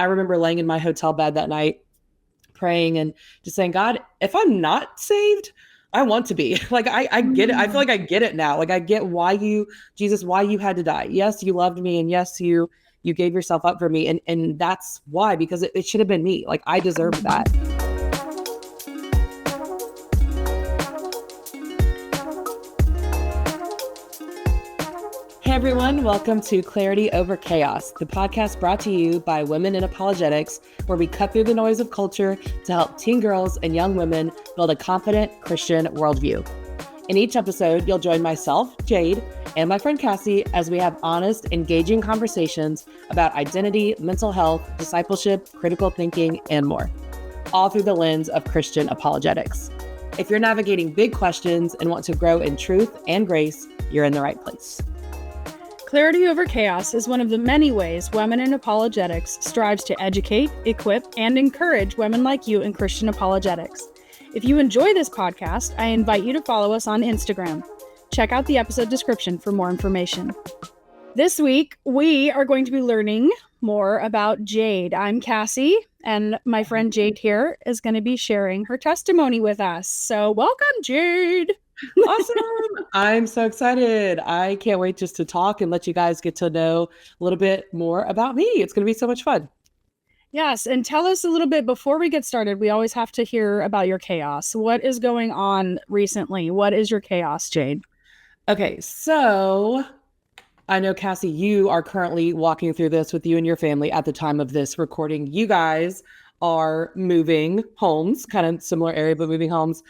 I remember laying in my hotel bed that night praying and just saying, God, if I'm not saved, I want to be. Like I get it. I feel Mm. like I get it now. Like I get why you, Jesus, why you had to die. Yes, you loved me, and yes, you gave yourself up for me. And that's why, because it should have been me. Like I deserved that. Hey everyone, welcome to Clarity Over Chaos, the podcast brought to you by Women in Apologetics, where we cut through the noise of culture to help teen girls and young women build a confident Christian worldview. In each episode, you'll join myself, Jade, and my friend Cassie as we have honest, engaging conversations about identity, mental health, discipleship, critical thinking, and more, all through the lens of Christian apologetics. If you're navigating big questions and want to grow in truth and grace, you're in the right place. Clarity Over Chaos is one of the many ways Women in Apologetics strives to educate, equip, and encourage women like you in Christian apologetics. If you enjoy this podcast, I invite you to follow us on Instagram. Check out the episode description for more information. This week, we are going to be learning more about Jade. I'm Cassie, and my friend Jade here is going to be sharing her testimony with us. So welcome, Jade. Awesome. I'm so excited. I can't wait just to talk and let you guys get to know a little bit more about me. It's going to be so much fun. Yes, and tell us a little bit before we get started. We always have to hear about your chaos. What is going on recently? What is your chaos, Jade? Okay, so I know, Cassie, you are currently walking through this with you and your family at the time of this recording. You guys are moving homes, kind of similar area, but moving homes.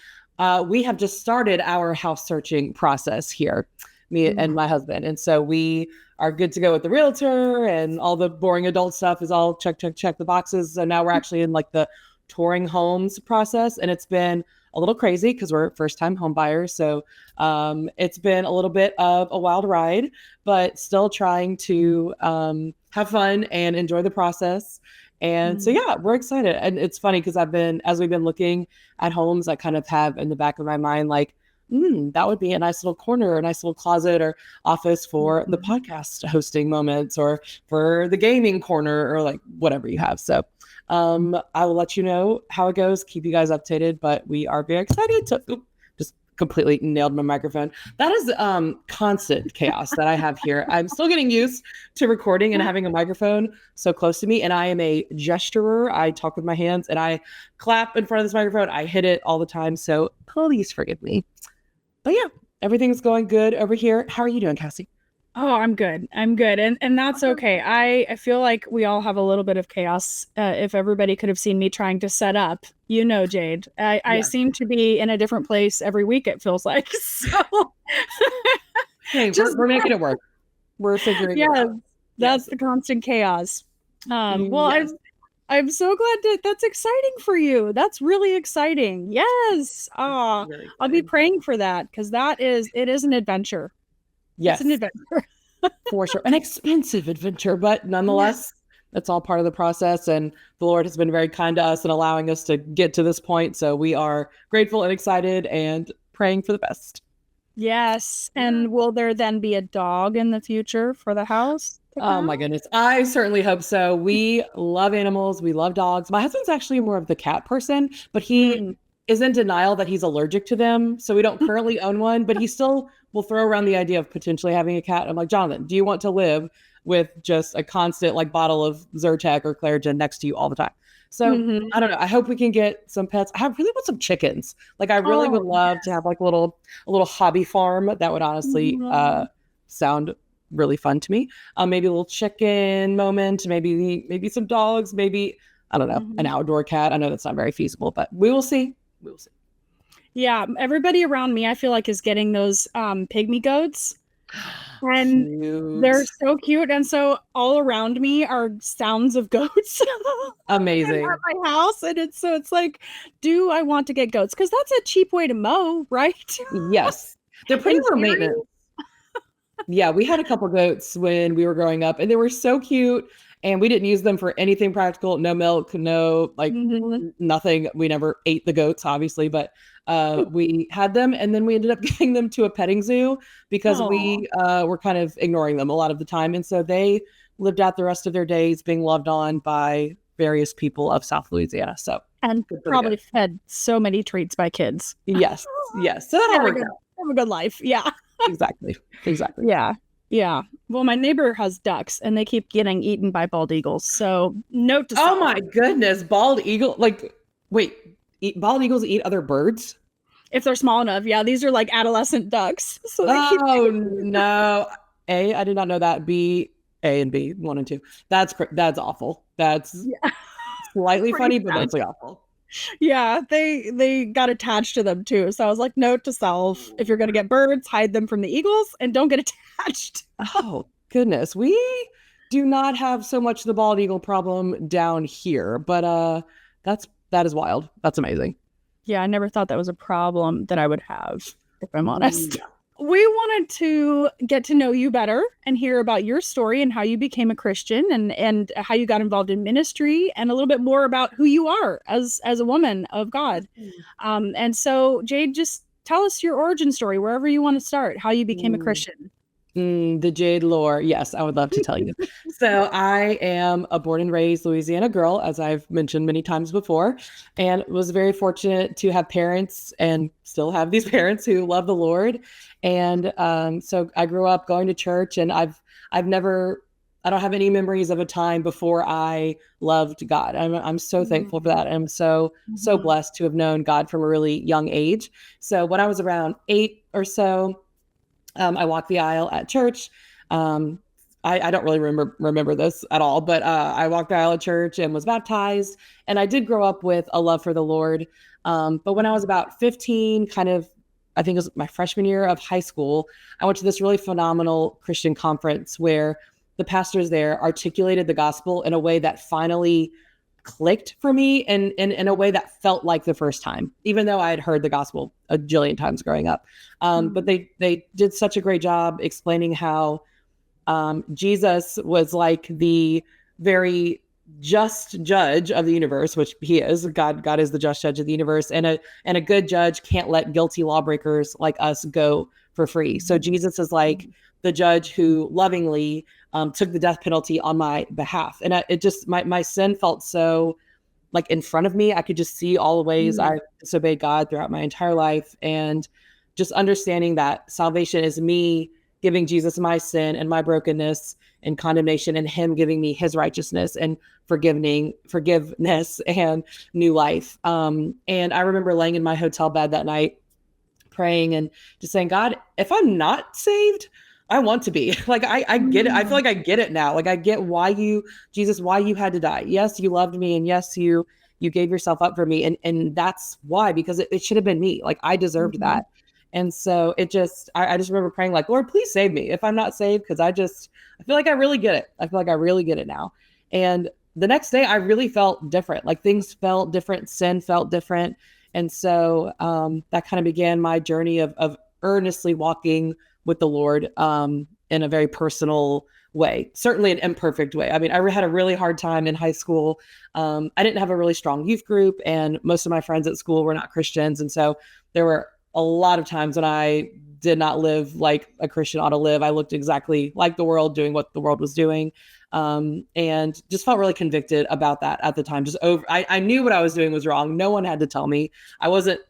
We have just started our house searching process here, me and my husband. And so we are good to go with the realtor, and all the boring adult stuff is all check the boxes. So now we're actually in like the touring homes process, and it's been a little crazy because we're first time home buyers. So it's been a little bit of a wild ride, but still trying to have fun and enjoy the process. And so, yeah, we're excited. And it's funny because as we've been looking at homes, I kind of have in the back of my mind, like, that would be a nice little corner, a nice little closet or office for the podcast hosting moments, or for the gaming corner, or like whatever you have. So I will let you know how it goes, keep you guys updated, but we are very excited to just completely nailed my microphone. That is constant chaos that I have here. I'm still getting used to recording and having a microphone so close to me. And I am a gesturer. I talk with my hands and I clap in front of this microphone. I hit it all the time. So please forgive me. But yeah, everything's going good over here. How are you doing, Cassie? Oh, I'm good. And that's okay. I feel like we all have a little bit of chaos. If everybody could have seen me trying to set up, Jade, I seem to be in a different place every week, it feels like. So hey, we're making it work. We're figuring it out. That's the constant chaos. Yes. I'm so glad that's exciting for you. That's really exciting. Yes. I'll be praying for that, because it is an adventure. Yes. It's an adventure. For sure. An expensive adventure, but nonetheless, that's all part of the process. And the Lord has been very kind to us and allowing us to get to this point. So we are grateful and excited and praying for the best. Yes. And will there then be a dog in the future for the house? Oh my goodness. I certainly hope so. We love animals. We love dogs. My husband's actually more of the cat person, but he is in denial that he's allergic to them. So we don't currently own one, but he still will throw around the idea of potentially having a cat. I'm like, Jonathan, do you want to live with just a constant like bottle of Zyrtec or Claritin next to you all the time? So I don't know. I hope we can get some pets. I really want some chickens. Like I really would love to have like a little hobby farm. That would honestly sound really fun to me. Maybe a little chicken moment, maybe some dogs, maybe, I don't know, an outdoor cat. I know that's not very feasible, but we will see. We will see. Yeah, everybody around me, I feel like, is getting those pygmy goats. And they're so cute. And so all around me are sounds of goats. Amazing. At my house. And it's like, do I want to get goats? Because that's a cheap way to mow, right? Yes. They're pretty low maintenance. Yeah, we had a couple goats when we were growing up, and they were so cute. And we didn't use them for anything practical. No milk, no nothing. We never ate the goats, obviously, but we had them, and then we ended up giving them to a petting zoo because we were kind of ignoring them a lot of the time. And so they lived out the rest of their days being loved on by various people of South Louisiana. So And probably fed so many treats by kids. Yes. Yes. So that all worked out. Have a good life. Yeah. Exactly. Yeah. Yeah. Well, my neighbor has ducks and they keep getting eaten by bald eagles. So note to self. Oh my goodness. Bald eagle. Like, wait, bald eagles eat other birds? If they're small enough. Yeah. These are like adolescent ducks. So no. A, I did not know that. B, A and B, 1 and 2. That's awful. That's slightly funny, but mostly awful. Yeah, they got attached to them too. So I was like, note to self, if you're going to get birds, hide them from the eagles and don't get attached. Oh, goodness. We do not have so much the bald eagle problem down here, but that is wild. That's amazing. Yeah, I never thought that was a problem that I would have, if I'm honest. Yeah. We wanted to get to know you better and hear about your story and how you became a Christian and how you got involved in ministry and a little bit more about who you are as a woman of God. And so, Jade, just tell us your origin story, wherever you want to start, how you became a Christian. The Jade lore. Yes, I would love to tell you. So I am a born and raised Louisiana girl, as I've mentioned many times before, and was very fortunate to have parents and still have these parents who love the Lord. And so I grew up going to church, and I don't have any memories of a time before I loved God. I'm so thankful for that. I'm so blessed to have known God from a really young age. So when I was around 8 or so, I walked the aisle at church. I don't really remember this at all, but I walked the aisle at church and was baptized. And I did grow up with a love for the Lord. But when I was about 15, I think it was my freshman year of high school, I went to this really phenomenal Christian conference where the pastors there articulated the gospel in a way that finally clicked for me and in a way that felt like the first time, even though I had heard the gospel a jillion times growing up. But they did such a great job explaining how Jesus was like the very just judge of the universe, which he is. God is the just judge of the universe, and a good judge can't let guilty lawbreakers like us go for free. So Jesus is like the judge who lovingly took the death penalty on my behalf. And my sin felt so like in front of me. I could just see all the ways I disobeyed God throughout my entire life. And just understanding that salvation is me giving Jesus my sin and my brokenness and condemnation, and him giving me his righteousness and forgiveness and new life. And I remember laying in my hotel bed that night praying and just saying, God, if I'm not saved, I want to be. Like, I get it. I feel like I get it now. Like, I get why you had to die. Yes, you loved me. And yes, you gave yourself up for me. And that's why, because it should have been me. Like, I deserved that. And so I just remember praying like, Lord, please save me if I'm not saved. Cause I feel like I really get it. I feel like I really get it now. And the next day I really felt different. Like, things felt different. Sin felt different. And so that kind of began my journey of earnestly walking with the Lord in a very personal way, certainly an imperfect way. I mean, I had a really hard time in high school. I didn't have a really strong youth group, and most of my friends at school were not Christians. And so there were a lot of times when I did not live like a Christian ought to live. I looked exactly like the world, doing what the world was doing, and just felt really convicted about that at the time. I knew what I was doing was wrong. No one had to tell me. I wasn't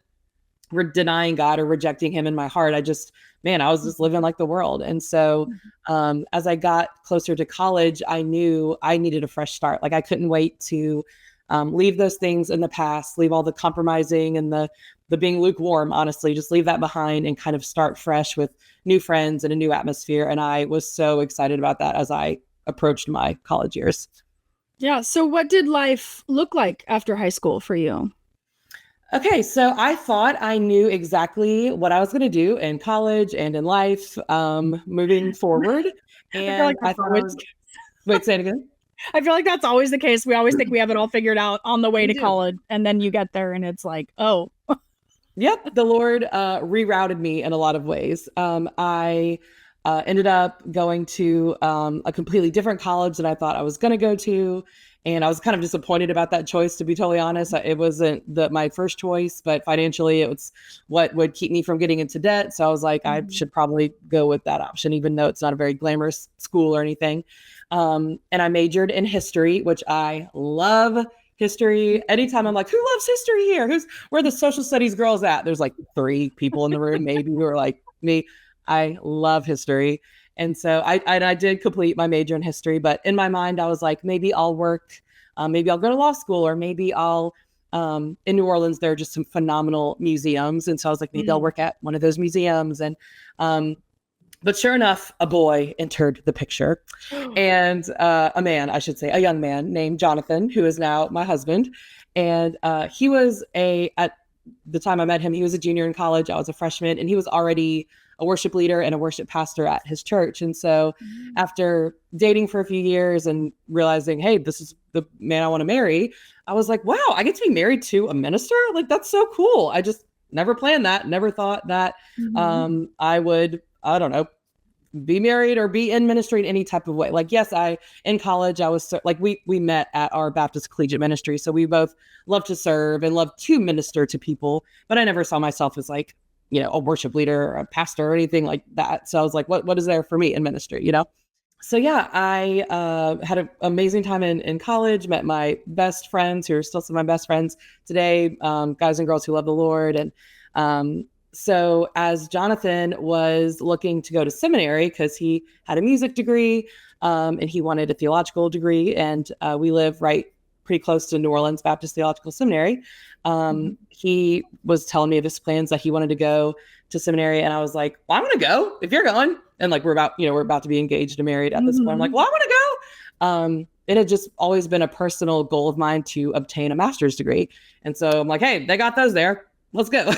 denying God or rejecting him in my heart. I was just living like the world. And so as I got closer to college, I knew I needed a fresh start. Like, I couldn't wait to leave those things in the past, leave all the compromising and the being lukewarm, honestly, just leave that behind and kind of start fresh with new friends and a new atmosphere. And I was so excited about that as I approached my college years. Yeah. So what did life look like after high school for you? Okay, so I thought I knew exactly what I was going to do in college and in life moving forward. And wait, say it again. I feel like that's always the case. We always think we have it all figured out on the way to college, and then you get there and it's like, oh. Yep, the Lord rerouted me in a lot of ways. I ended up going to a completely different college that I thought I was going to go to. And I was kind of disappointed about that choice, to be totally honest. It wasn't my first choice, but financially it was what would keep me from getting into debt. So I was like, I should probably go with that option, even though it's not a very glamorous school or anything. And I majored in history, which I love history. Anytime I'm like, who loves history here? Where are the social studies girls at? There's like 3 people in the room, maybe, who are like me. I love history. And so I did complete my major in history, but in my mind, I was like, maybe I'll work, maybe I'll go to law school, or maybe I'll, in New Orleans, there are just some phenomenal museums. And so I was like, maybe I'll work at one of those museums. And, but sure enough, a boy entered the picture, and a man, I should say, a young man named Jonathan, who is now my husband. And he was at the time I met him, he was a junior in college. I was a freshman, and he was already a worship leader and a worship pastor at his church. And so after dating for a few years and realizing, hey, this is the man I want to marry, I was like, wow, I get to be married to a minister? Like, that's so cool. I just never planned that, never thought that I would, I don't know, be married or be in ministry in any type of way. Like, yes, in college, I was like, we met at our Baptist collegiate ministry. So we both love to serve and love to minister to people, but I never saw myself as like, a worship leader or a pastor or anything like that. So I was like, what is there for me in ministry, So yeah, I had an amazing time in college, met my best friends who are still some of my best friends today, guys and girls who love the Lord. And so as Jonathan was looking to go to seminary, because he had a music degree and he wanted a theological degree, and we live pretty close to New Orleans Baptist Theological Seminary. He was telling me of his plans that he wanted to go to seminary. And I was like, well, I want to go if you're going. And like, we're about to be engaged and married at this point. I'm like, well, I want to go. It had just always been a personal goal of mine to obtain a master's degree. And so I'm like, hey, they got those there. Let's go.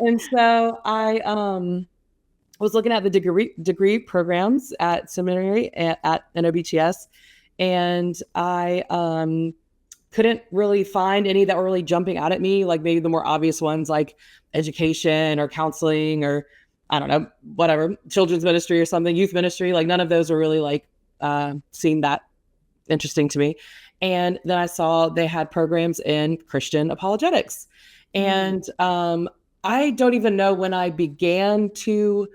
And so I was looking at the degree programs at seminary at NOBTS. And I couldn't really find any that were really jumping out at me, like maybe the more obvious ones like education or counseling or I don't know, whatever, children's ministry or something, youth ministry. Like none of those were really like seemed that interesting to me. And then I saw they had programs in Christian apologetics. And I don't even know when I began to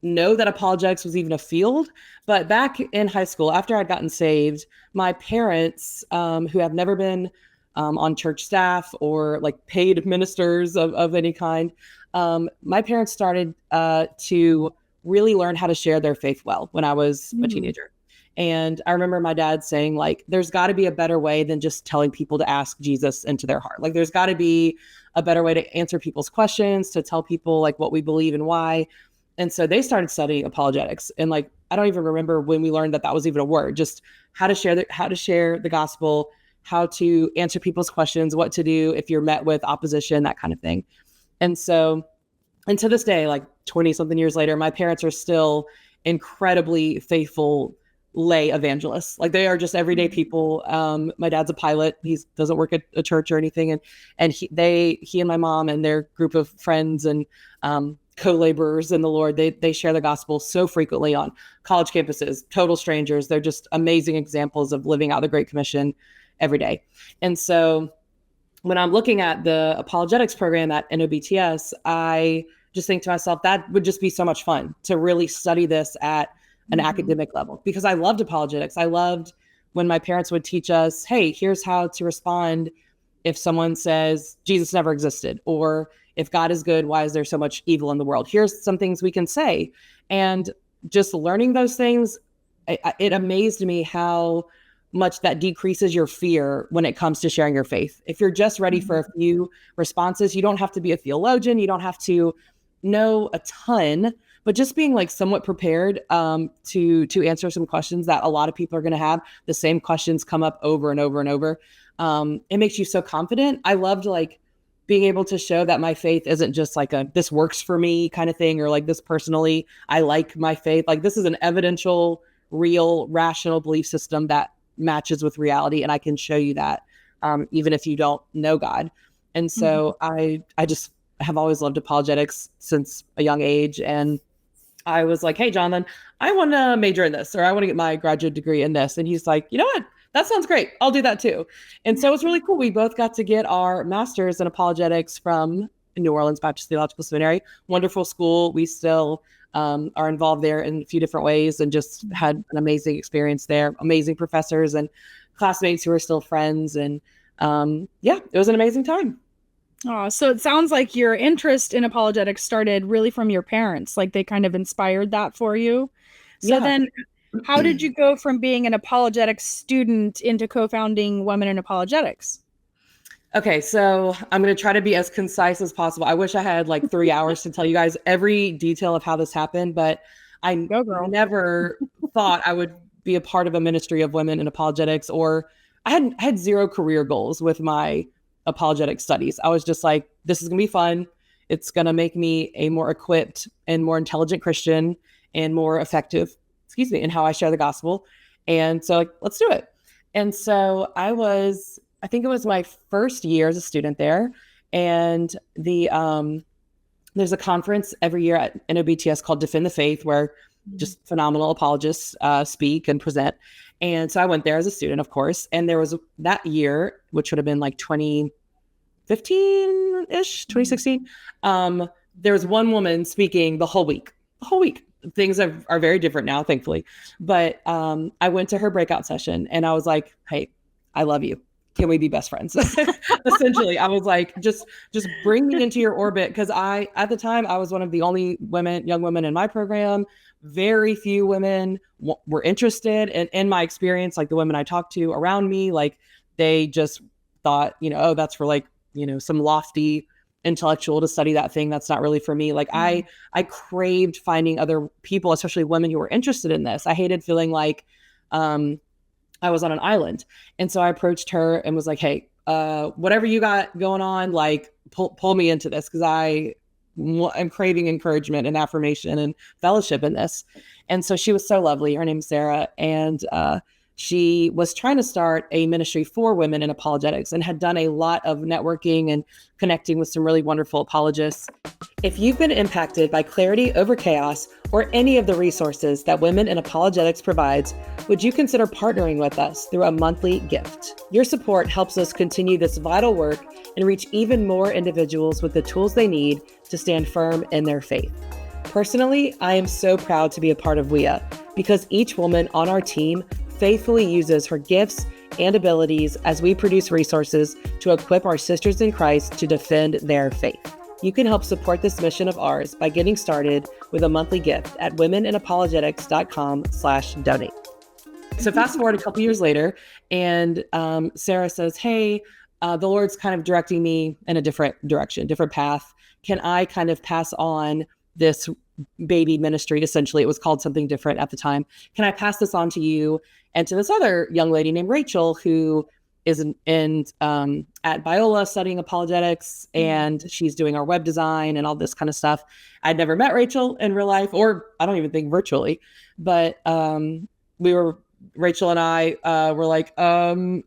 know that apologetics was even a field. But back in high school, after I'd gotten saved, my parents, who have never been on church staff or like paid ministers of any kind, my parents started to really learn how to share their faith well when I was a teenager. And I remember my dad saying, like, there's got to be a better way than just telling people to ask Jesus into their heart. Like, there's got to be a better way to answer people's questions, to tell people like what we believe and why. And so they started studying apologetics. And like, I don't even remember when we learned that that was even a word, just how to share the gospel, how to answer people's questions, what to do if you're met with opposition, that kind of thing. And so, and to this day, like 20 something years later, my parents are still incredibly faithful lay evangelists. Like they are just everyday people. My dad's a pilot. He doesn't work at a church or anything. And he and my mom and their group of friends and co-laborers in the Lord, they share the gospel so frequently on college campuses, total strangers. They're just amazing examples of living out the Great Commission every day. And so when I'm looking at the apologetics program at NOBTS, I just think to myself, that would just be so much fun to really study this at an academic level, because I loved apologetics. I loved when my parents would teach us, hey, here's how to respond if someone says Jesus never existed, or if God is good, why is there so much evil in the world? Here's some things we can say. And just learning those things, it amazed me how much that decreases your fear when it comes to sharing your faith. If you're just ready for a few responses, you don't have to be a theologian. You don't have to know a ton, but just being like somewhat prepared to answer some questions that a lot of people are going to have. The same questions come up over and over and over. It makes you so confident. I loved like being able to show that my faith isn't just like a this works for me kind of thing, or like this personally, I like my faith. Like this is an evidential, real, rational belief system that matches with reality. And I can show you that even if you don't know God. And so I just have always loved apologetics since a young age. And I was like, hey, Jonathan, I want to major in this, or I want to get my graduate degree in this. And he's like, you know what? That sounds great. I'll do that too. And so it's really cool. We both got to get our master's in apologetics from New Orleans Baptist Theological Seminary. Wonderful school. We still are involved there in a few different ways and just had an amazing experience there. Amazing professors and classmates who are still friends. And yeah, it was an amazing time. Oh, so it sounds like your interest in apologetics started really from your parents. Like they kind of inspired that for you. So Yeah. then how did you go from being an apologetics student into co-founding Women in Apologetics? Okay, so I'm going to try to be as concise as possible. I wish I had like 3 hours to tell you guys every detail of how this happened, but I Go, girl. never thought I would be a part of a ministry of women in apologetics, or I had zero career goals with my apologetic studies. I was just like, this is going to be fun. It's going to make me a more equipped and more intelligent Christian and more effective, in how I share the gospel. And so like, let's do it. And so I think it was my first year as a student there. And there's a conference every year at NOBTS called Defend the Faith, where just phenomenal apologists speak and present. And so I went there as a student, of course. And there was that year, which would have been like 2015-ish, 2016. There was one woman speaking the whole week. Things are very different now, thankfully. But I went to her breakout session and I was like, hey, I love you. Can we be best friends? Essentially, I was like, just bring me into your orbit. Cause at the time I was one of the only young women in my program. Very few women were interested. And in my experience, like the women I talked to around me, like they just thought, oh, that's for like, some lofty intellectual to study that thing. That's not really for me. Like I craved finding other people, especially women who were interested in this. I hated feeling like, I was on an island. And so I approached her and was like, hey, whatever you got going on, like pull me into this. Cause I'm craving encouragement and affirmation and fellowship in this. And so she was so lovely. Her name's Sarah. And she was trying to start a ministry for women in apologetics and had done a lot of networking and connecting with some really wonderful apologists. If you've been impacted by Clarity Over Chaos or any of the resources that Women in Apologetics provides, would you consider partnering with us through a monthly gift? Your support helps us continue this vital work and reach even more individuals with the tools they need to stand firm in their faith. Personally, I am so proud to be a part of WIA because each woman on our team faithfully uses her gifts and abilities as we produce resources to equip our sisters in Christ to defend their faith. You can help support this mission of ours by getting started with a monthly gift at womeninapologetics.com/donate. So fast forward a couple years later, and Sarah says, hey, the Lord's kind of directing me in a different direction, different path. Can I kind of pass on this baby ministry? Essentially, it was called something different at the time. Can I pass this on to you and to this other young lady named Rachel, who is at Biola studying apologetics, and she's doing our web design and all this kind of stuff. I'd never met Rachel in real life, or I don't even think virtually, but Rachel and I were like, oh,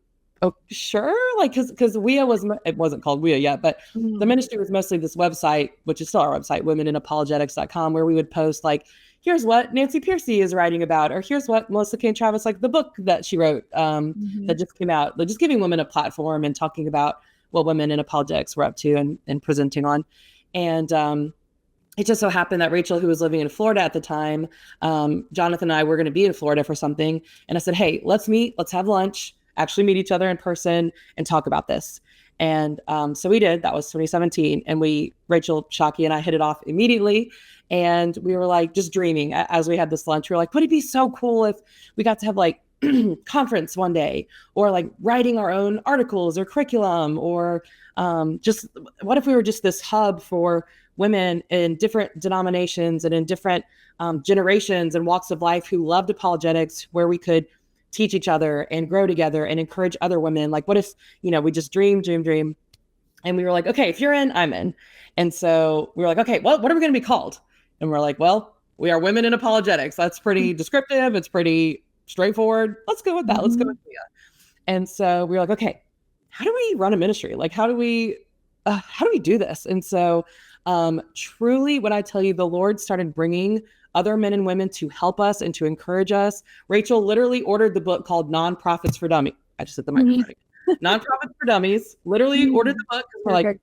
sure. Like, cause it wasn't called WIA yet, but the ministry was mostly this website, which is still our website, womeninapologetics.com, where we would post like, here's what Nancy Piercy is writing about, or here's what Melissa Kane Travis, like the book that she wrote that just came out, like just giving women a platform and talking about what women in apologetics were up to and presenting on. And it just so happened that Rachel, who was living in Florida at the time, Jonathan and I were going to be in Florida for something. And I said, hey, let's meet, let's have lunch, actually meet each other in person and talk about this. And so we did. That was 2017. And Rachel, Shockey, and I hit it off immediately. And we were like just dreaming as we had this lunch. We were like, would it be so cool if we got to have like conference one day, or like writing our own articles or curriculum, or just what if we were just this hub for women in different denominations and in different generations and walks of life who loved apologetics, where we could teach each other and grow together and encourage other women. Like, what if, we just dream. And we were like, okay, if you're in, I'm in. And so we were like, okay, well, what are we going to be called? And we're like, well, we are Women in Apologetics. That's pretty descriptive. It's pretty straightforward. Let's go with that. Let's go with WIA. And so we were like, okay, how do we run a ministry? Like, how do we do this? And so truly, when I tell you, the Lord started bringing other men and women to help us and to encourage us. Rachel literally ordered the book called Nonprofits for Dummies. I just hit the microphone. Nonprofits for Dummies. Literally ordered the book. We're like,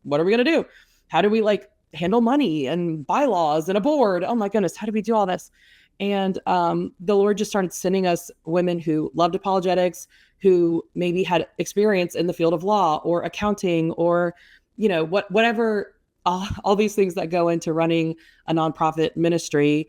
what are we gonna do? How do we like handle money and bylaws and a board? Oh my goodness, how do we do all this? And the Lord just started sending us women who loved apologetics, who maybe had experience in the field of law or accounting or, whatever, all these things that go into running a nonprofit ministry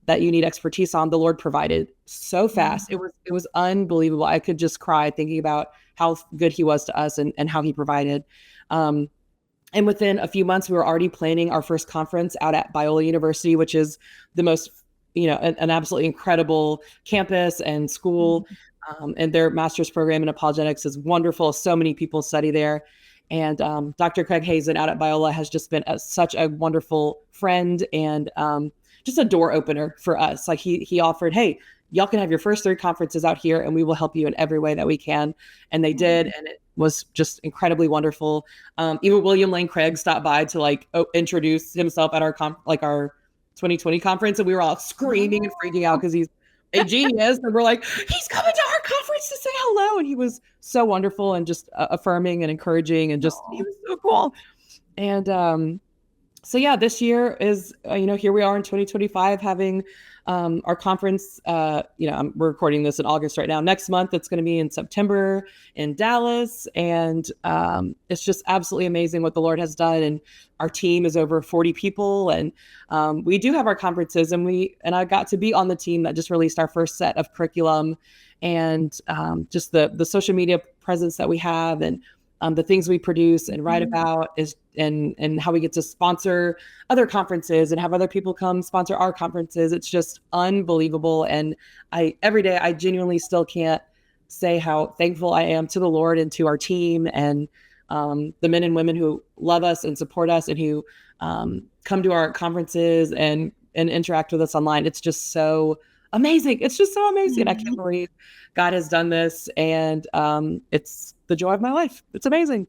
that you need expertise on. The Lord provided so fast. It was unbelievable. I could just cry thinking about how good he was to us and how he provided. And within a few months, we were already planning our first conference out at Biola University, which is the most, an absolutely incredible campus and school. And their master's program in apologetics is wonderful. So many people study there. And Dr. Craig Hazen out at Biola has just been such a wonderful friend and just a door opener for us. Like he offered, hey, y'all can have your first 3 conferences out here and we will help you in every way that we can. And they did. And it was just incredibly wonderful. Even William Lane Craig stopped by to introduce himself at our 2020 conference. And we were all screaming and freaking out because he's a genius. And we're like, he's coming to our conference to say hello. And he was so wonderful and just affirming and encouraging and just, he was so cool. And so yeah, this year is, here we are in 2025 having our conference. We're recording this in August right now. Next month, it's going to be in September in Dallas. And it's just absolutely amazing what the Lord has done. And our team is over 40 people. And we do have our conferences and I got to be on the team that just released our first set of curriculum and just the social media presence that we have and the things we produce and write about and how we get to sponsor other conferences and have other people come sponsor our conferences. It's just unbelievable. And every day I genuinely still can't say how thankful I am to the Lord and to our team and the men and women who love us and support us and who come to our conferences and interact with us online. It's just so amazing. It's just so amazing. I can't believe God has done this. And it's the joy of my life. It's amazing.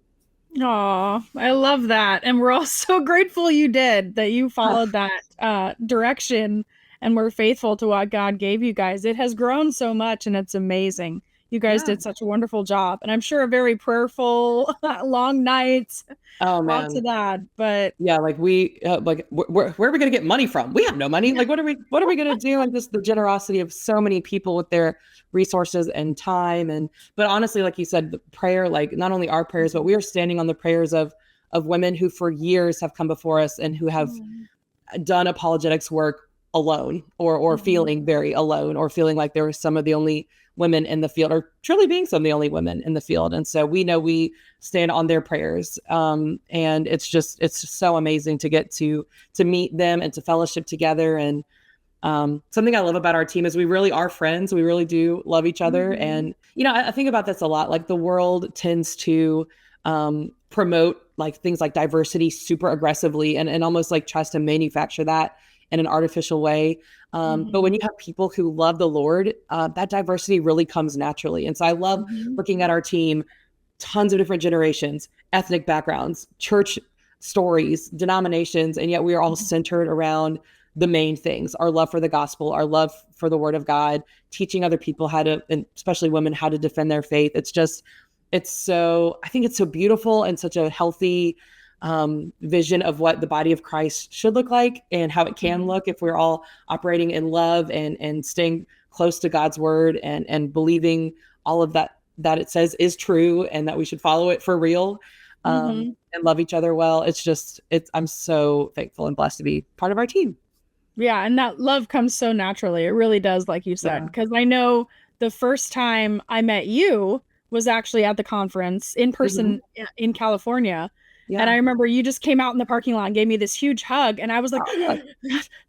Aw, I love that. And we're all so grateful you did, that you followed that direction and were faithful to what God gave you guys. It has grown so much and it's amazing. You guys did such a wonderful job. And I'm sure a very prayerful, long nights. Oh man. Lots of that. But yeah, like where are we going to get money from? We have no money. Like, what are we going to do? And just the generosity of so many people with their resources and time. But honestly, like you said, the prayer, like not only our prayers, but we are standing on the prayers of women who for years have come before us and who have done apologetics work alone or feeling very alone or feeling like they were some of the only women in the field or truly being some of the only women in the field. And so we know we stand on their prayers. And it's just so amazing to get to meet them and to fellowship together. And something I love about our team is we really are friends. We really do love each other. And, I think about this a lot. Like the world tends to promote like things like diversity super aggressively and almost like tries to manufacture that in an artificial way. But when you have people who love the Lord, that diversity really comes naturally. And so I love looking at our team, tons of different generations, ethnic backgrounds, church stories, denominations, and yet we are all centered around the main things: our love for the gospel, our love for the word of God, teaching other people how to, and especially women, how to defend their faith. I think it's so beautiful and such a healthy vision of what the body of Christ should look like and how it can look if we're all operating in love and staying close to God's word and believing all of that it says is true and that we should follow it for real and love each other well. I'm so thankful and blessed to be part of our team. Yeah. And that love comes so naturally. It really does, like you said, because I know the first time I met you was actually at the conference in person in California. Yeah. And I remember you just came out in the parking lot and gave me this huge hug. And I was like,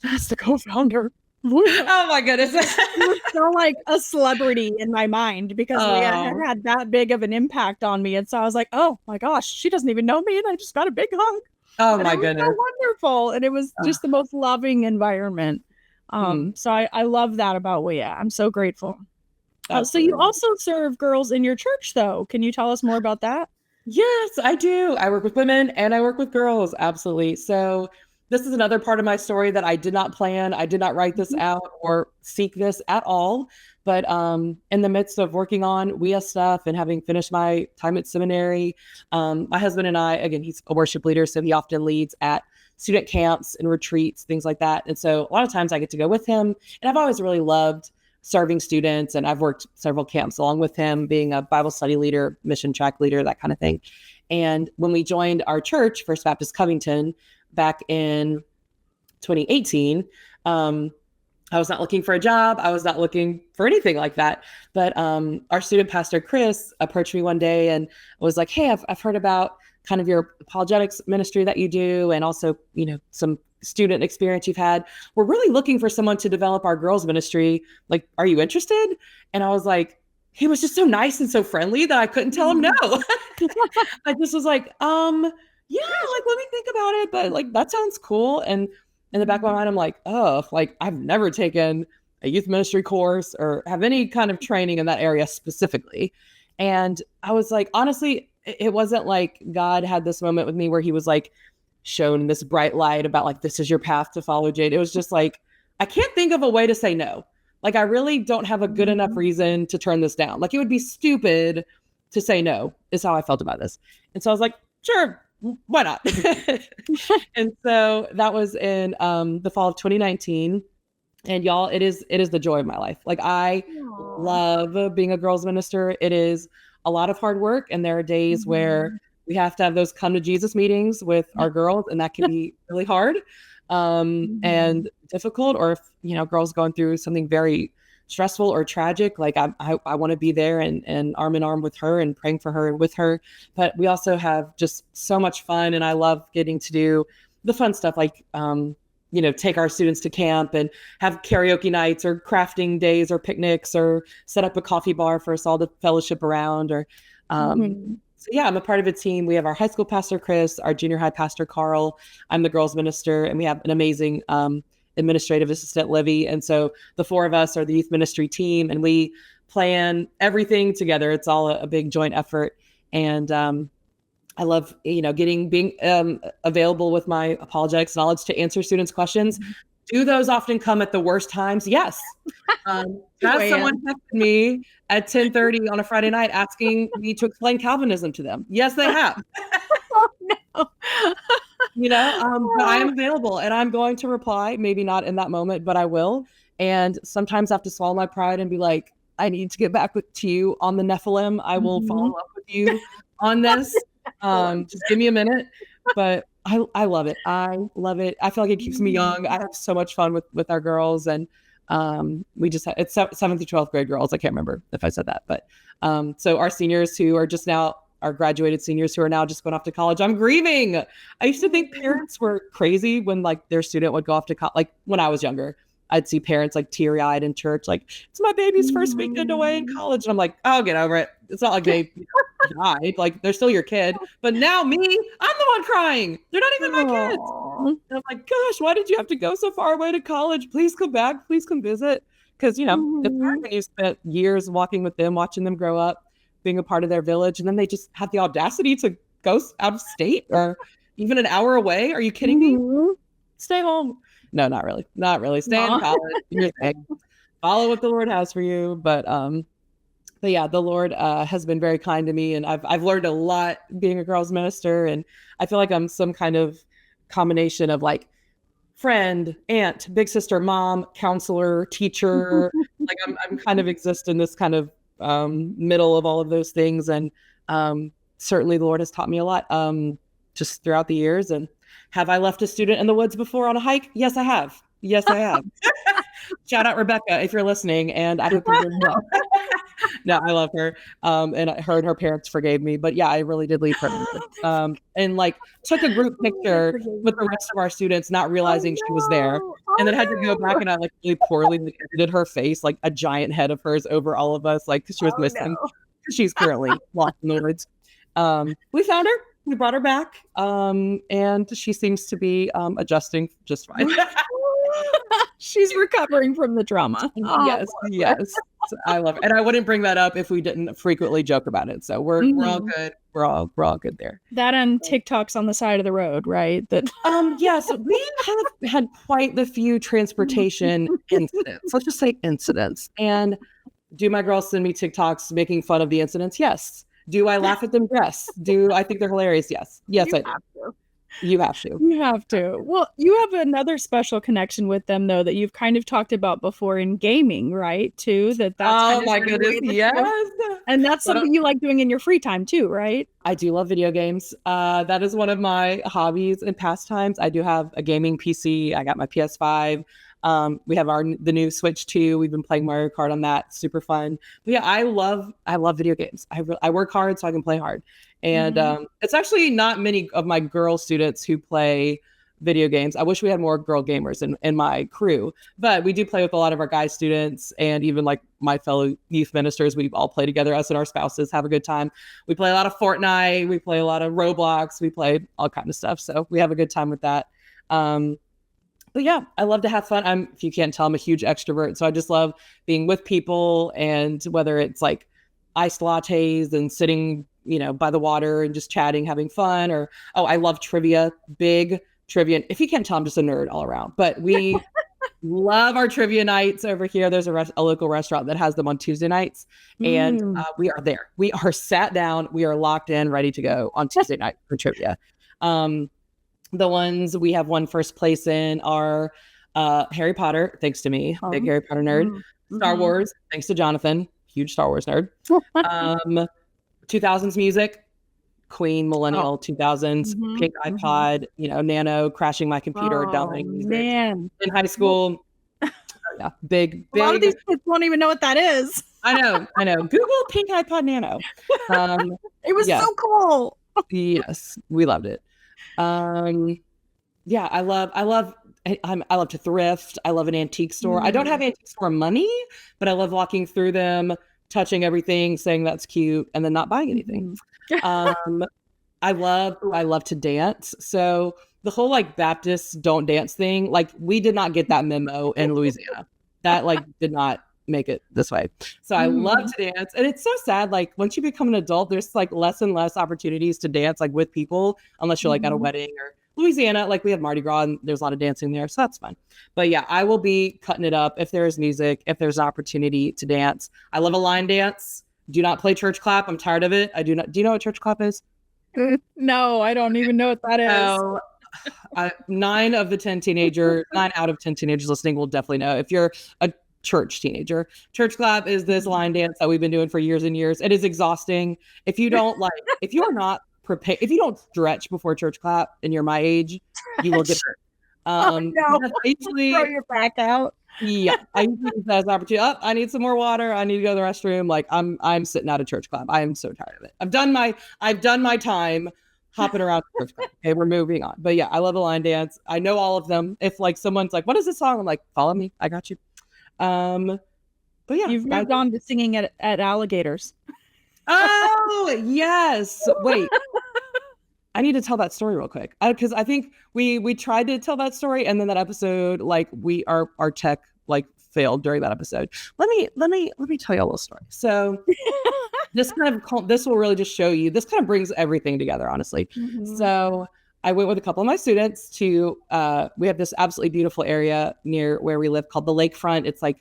that's the co-founder. Oh my goodness. You were so like a celebrity in my mind because Leah had that big of an impact on me. And so I was like, oh my gosh, she doesn't even know me. And I just got a big hug. Oh my goodness. So wonderful. And it was just the most loving environment. So I love that about Leah. I'm so grateful. So you also serve girls in your church though. Can you tell us more about that? Yes, I do. I work with women and I work with girls. Absolutely. So this is another part of my story that I did not plan. I did not write this out or seek this at all. But in the midst of working on WIA stuff and having finished my time at seminary, my husband and I, again, he's a worship leader, so he often leads at student camps and retreats, things like that. And so a lot of times I get to go with him. And I've always really loved serving students. And I've worked several camps along with him, being a Bible study leader, mission track leader, that kind of thing. And when we joined our church, First Baptist Covington, back in 2018, I was not looking for a job. I was not looking for anything like that. But our student pastor, Chris, approached me one day and was like, hey, I've heard about kind of your apologetics ministry that you do, and also, some student experience you've had. We're really looking for someone to develop our girls ministry. Like, are you interested? And I was like, he was just so nice and so friendly that I couldn't tell him no. I just was like, yeah, like, let me think about it. But like, that sounds cool. And in the back of my mind, I'm like, oh, like, I've never taken a youth ministry course or have any kind of training in that area specifically. And I was like, honestly, it wasn't like God had this moment with me where he was like shown this bright light about like, this is your path to follow, Jade. It was just like, I can't think of a way to say no. Like, I really don't have a good enough reason to turn this down. Like, it would be stupid to say no, is how I felt about this. And so I was like, sure, why not? And so that was in the fall of 2019. And y'all, it is the joy of my life. Like, I love being a girls minister. It is a lot of hard work. And there are days where we have to have those come to Jesus meetings with our girls. And that can be really hard and difficult. Or if, girls going through something very stressful or tragic, like I want to be there and arm in arm with her and praying for her and with her. But we also have just so much fun. And I love getting to do the fun stuff, like, take our students to camp and have karaoke nights or crafting days or picnics or set up a coffee bar for us all to fellowship around. Or so yeah, I'm a part of a team. We have our high school pastor, Chris, our junior high pastor, Carl. I'm the girls minister, and we have an amazing administrative assistant, Livy. And so the four of us are the youth ministry team, and we plan everything together. It's all a big joint effort. And I love, being available with my apologetics knowledge to answer students' questions. Do those often come at the worst times? Yes. Has someone texted me at 10:30 on a Friday night asking me to explain Calvinism to them? Yes, they have. Oh, no. But I am available and I'm going to reply, maybe not in that moment, but I will. And sometimes I have to swallow my pride and be like, I need to get back to you on the Nephilim. I will follow up with you on this. Just give me a minute. But I love it. I love it. I feel like it keeps me young. I have so much fun with our girls. And we just it's 7th through 12th grade girls. I can't remember if I said that. But so our seniors who are just now, our graduated seniors who are now just going off to college, I'm grieving. I used to think parents were crazy when like their student would go off to college. Like when I was younger, I'd see parents like teary-eyed in church, like, it's my baby's first weekend away in college. And I'm like, oh, get over it. It's not like they died. Like, they're still your kid. But now me, I'm the one crying. They're not even my kids. And I'm like, gosh, why did you have to go so far away to college? Please come back. Please come visit. Because, if you spent years walking with them, watching them grow up, being a part of their village, and then they just have the audacity to go out of state or even an hour away. Are you kidding me? Stay home. No, not really. Not really. Stay in college. Follow what the Lord has for you. But yeah, the Lord has been very kind to me, and I've learned a lot being a girls minister, and I feel like I'm some kind of combination of like friend, aunt, big sister, mom, counselor, teacher. Like I'm kind of exist in this kind of middle of all of those things, and certainly the Lord has taught me a lot just throughout the years. And have I left a student in the woods before on a hike? Yes, I have. Yes, I have. Shout out Rebecca if you're listening, and I hope you're doing well. No, I love her. And her and her parents forgave me. But yeah, I really did leave her. And like took a group picture with the rest of our students, not realizing she was there. And then had to go back and I like really poorly edited her face, like a giant head of hers over all of us, like 'cause she was missing. She's currently lost in the woods. We found her. We brought her back, and she seems to be adjusting just fine. She's recovering from the trauma. Yes, yes. I love it. And I wouldn't bring that up if we didn't frequently joke about it. So we're all good. We're all good there. That and TikToks on the side of the road, right? Yes, we have had quite the few transportation incidents. Let's just say incidents. And do my girls send me TikToks making fun of the incidents? Yes. Do I laugh at them? Yes. Do I think they're hilarious? Yes. Yes, I do. You have to. You have to. Well, you have another special connection with them, though, that you've kind of talked about before in gaming, right? Too. That's oh my goodness, yes. And that's something you like doing in your free time too, right? I do love video games. That is one of my hobbies and pastimes. I do have a gaming PC. I got my PS5. We have the new Switch 2. We've been playing Mario Kart on that. Super fun. But yeah, I love video games. I work hard so I can play hard. And it's actually not many of my girl students who play video games. I wish we had more girl gamers in my crew, but we do play with a lot of our guy students and even like my fellow youth ministers. We all play together, us and our spouses, have a good time. We play a lot of Fortnite. We play a lot of Roblox. We play all kind of stuff. So we have a good time with that. But yeah, I love to have fun. If you can't tell, I'm a huge extrovert. So I just love being with people, and whether it's like iced lattes and sitting, by the water and just chatting, having fun, or, I love trivia, big trivia. If you can't tell, I'm just a nerd all around, but we love our trivia nights over here. There's a local restaurant that has them on Tuesday nights, and we are there. We are sat down. We are locked in, ready to go on Tuesday night for trivia. The ones we have won first place in are Harry Potter, thanks to me, big Harry Potter nerd. Star Wars, thanks to Jonathan, huge Star Wars nerd. 2000s music, Queen, Millennial, 2000s, pink iPod, Nano, crashing my computer, downloading music. Man. In high school. Yeah, big. A lot of these kids won't even know what that is. I know. Google pink iPod Nano. It was so cool. Yes, we loved it. Yeah, I love to thrift. I love an antique store. I don't have antique store money, but I love walking through them, touching everything, saying that's cute, and then not buying anything. I love to dance. So the whole like Baptists don't dance thing, like we did not get that memo in Louisiana. That like did not make it this way. So I love to dance. And it's so sad. Like once you become an adult, there's like less and less opportunities to dance like with people, unless you're like at a wedding. Or Louisiana, like we have Mardi Gras and there's a lot of dancing there. So that's fun. But yeah, I will be cutting it up if there is music, if there's an opportunity to dance. I love a line dance. Do not play church clap. I'm tired of it. Do you know what church clap is? No, I don't even know what that is. So, 9 out of 10 teenagers listening will definitely know. If you're a church teenager, church clap is this line dance that we've been doing for years and years. It is exhausting. If you don't if you're not prepared, if you don't stretch before church clap and you're my age, you will get hurt. Usually throw your back out. Yeah, I usually use that as an opportunity. I need some more water. I need to go to the restroom. Like I'm sitting out of church clap. I am so tired of it. I've done my time hopping around church clap. Okay, we're moving on. But yeah, I love a line dance. I know all of them. If like someone's like, "What is this song?" I'm like, "Follow me. I got you." But yeah, you've moved on to singing at alligators. Oh yes. Wait. I need to tell that story real quick because I think we tried to tell that story, and then that episode, like our tech like failed during that episode. Let me tell you a little story. So this will really just show you. This kind of brings everything together, honestly. So I went with a couple of my students to. We have this absolutely beautiful area near where we live called the Lakefront. It's like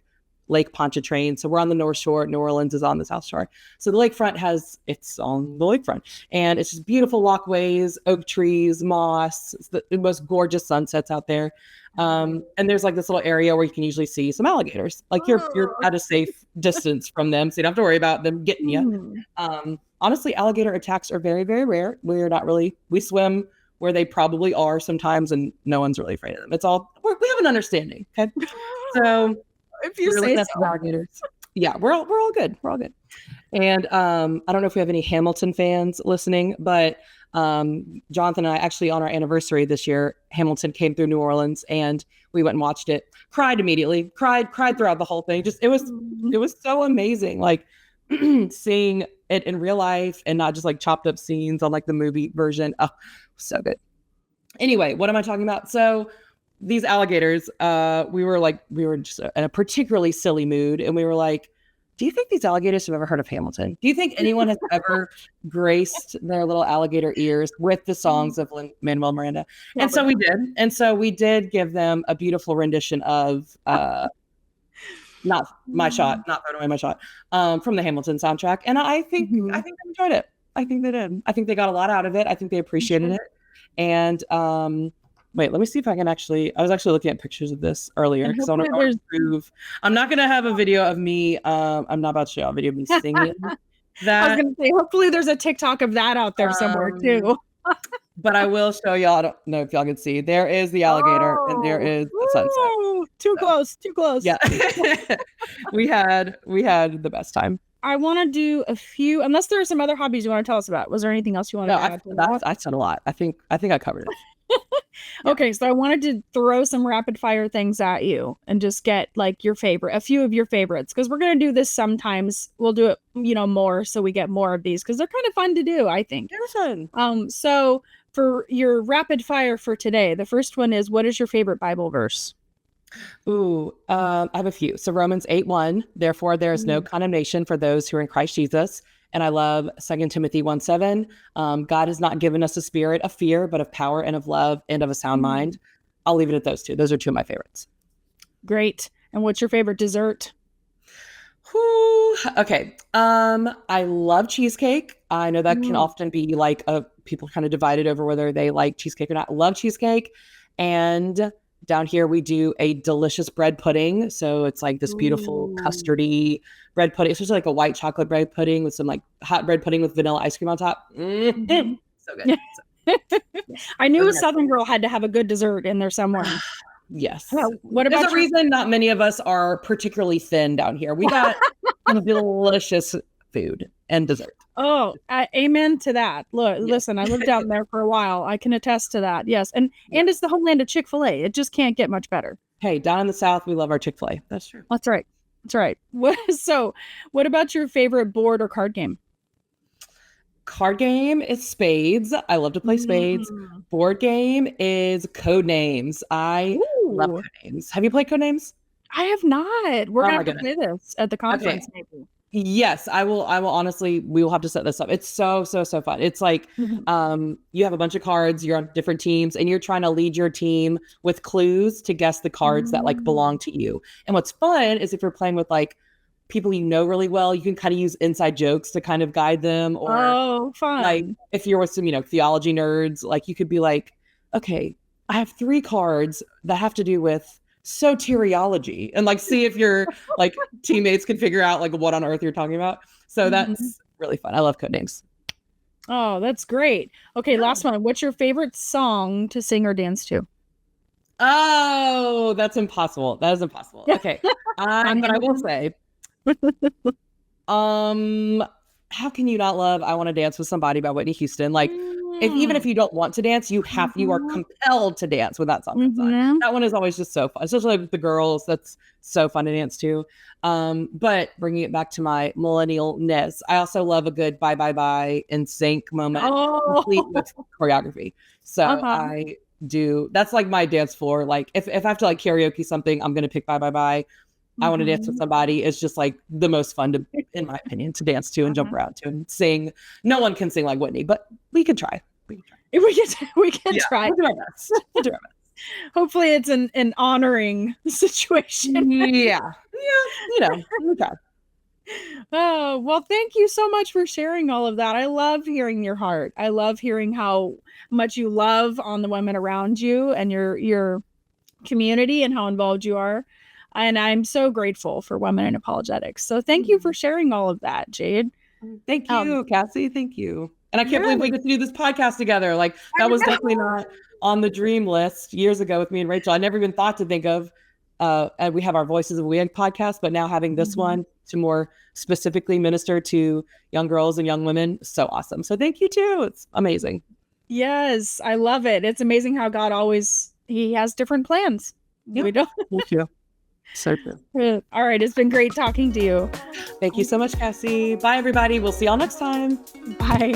Lake Pontchartrain. So we're on the North Shore. New Orleans is on the South Shore. So the Lakefront it's on the Lakefront. And it's just beautiful walkways, oak trees, moss. It's the most gorgeous sunsets out there. And there's like this little area where you can usually see some alligators. Like you're at a safe distance from them, so you don't have to worry about them getting you. Honestly, alligator attacks are very, very rare. We swim where they probably are sometimes, and no one's really afraid of them. It's all, we have an understanding. Okay. So if you say so. Alligators. Yeah, we're all good. We're all good. And I don't know if we have any Hamilton fans listening, but Jonathan and I actually on our anniversary this year, Hamilton came through New Orleans and we went and watched it. Cried immediately. Cried throughout the whole thing. Just it was so amazing. Like seeing it in real life and not just like chopped up scenes on like the movie version. Oh, so good. Anyway, what am I talking about? So these alligators, we were just in a particularly silly mood, and we were like, do you think these alligators have ever heard of Hamilton? Do you think anyone has ever graced their little alligator ears with the songs of Lin-Manuel Miranda? And so we did. And so we did give them a beautiful rendition of not my shot, not throwing away my shot, from the Hamilton soundtrack. And I think they enjoyed it. I think they did. I think they got a lot out of it. I think they appreciated it. And wait, let me see if I can actually. I was actually looking at pictures of this earlier because I want to prove. I'm not going to have a video of me. I'm not about to show a video of me singing that. I was going to say, hopefully there's a TikTok of that out there somewhere too. But I will show y'all. I don't know if y'all can see. There is the alligator, and there is the sunset. Too close. Yeah, we had the best time. I want to do a few. Unless there are some other hobbies you want to tell us about. Was there anything else you want to add? I said a lot. I think I covered it. Yeah. Okay, so I wanted to throw some rapid fire things at you and just get like a few of your favorites, because we're going to do this sometimes. We'll do it, more, so we get more of these because they're kind of fun to do, I think. They're fun. So for your rapid fire for today, the first one is, what is your favorite Bible verse? Ooh, I have a few. So Romans 8:1, therefore there is no condemnation for those who are in Christ Jesus. And I love 2 Timothy 1:7. God has not given us a spirit of fear, but of power and of love and of a sound mind. I'll leave it at those two. Those are two of my favorites. Great. And what's your favorite dessert? Okay. I love cheesecake. I know that can often be like people kind of divided over whether they like cheesecake or not. I love cheesecake. And down here we do a delicious bread pudding. So it's like this beautiful custardy bread pudding. It's just like a white chocolate bread pudding with some like hot bread pudding with vanilla ice cream on top. So good. I knew a Southern girl had to have a good dessert in there somewhere. Yes. What about There's a reason not many of us are particularly thin down here. We got some delicious food and dessert. Oh, amen to that. Listen, I lived down there for a while. I can attest to that. Yes. And it's the homeland of Chick-fil-A. It just can't get much better. Hey, down in the South, we love our Chick-fil-A. That's true. That's right. So what about your favorite board or card game? Card game is spades. I love to play spades. Board game is Codenames. I love Codenames. Have you played Codenames? I have not. We're going to play this at the conference. Okay. Maybe. Yes, I will honestly, we will have to set this up. It's so fun. It's like, you have a bunch of cards, you're on different teams, and you're trying to lead your team with clues to guess the cards that like belong to you. And what's fun is if you're playing with like people you know really well, you can kind of use inside jokes to kind of guide them. Or fun. Like if you're with some, theology nerds, like you could be like, okay, I have 3 cards that have to do with soteriology, and like see if your like teammates can figure out like what on earth you're talking about. So that's really fun. I love Codenames. Oh, that's great. Okay, last one. What's your favorite song to sing or dance to? Oh, that's impossible. That is impossible. Okay. But I will say, how can you not love I Want to Dance with Somebody by Whitney Houston? Like, even if you don't want to dance, you are compelled to dance when that song comes on. That one is always just so fun, especially with the girls. That's so fun to dance to. But bringing it back to my millennialness, I also love a good bye bye bye in sync moment, complete with choreography. So I do. That's like my dance floor. Like if I have to like karaoke something, I'm gonna pick bye bye bye. I Want to Dance with Somebody is just like the most fun to, in my opinion, to dance to and jump around to and sing. No one can sing like Whitney, but we can try. We can try. We'll do our best. Hopefully it's an honoring situation. Yeah. Okay. Oh, well, thank you so much for sharing all of that. I love hearing your heart. I love hearing how much you love on the women around you and your community and how involved you are. And I'm so grateful for Women in Apologetics. So thank you for sharing all of that, Jade. Thank you, Cassie. Thank you. And I can't believe we get to do this podcast together. Like that was definitely not on the dream list years ago with me and Rachel. I never even thought to think of, and we have our Voices of WIG podcast, but now having this one to more specifically minister to young girls and young women. So awesome. So thank you too. It's amazing. Yes, I love it. It's amazing how God he has different plans. Yep. We don't. Thank you. So true. All right. It's been great talking to you. Thank you so much, Cassie. Bye, everybody. We'll see y'all next time. Bye.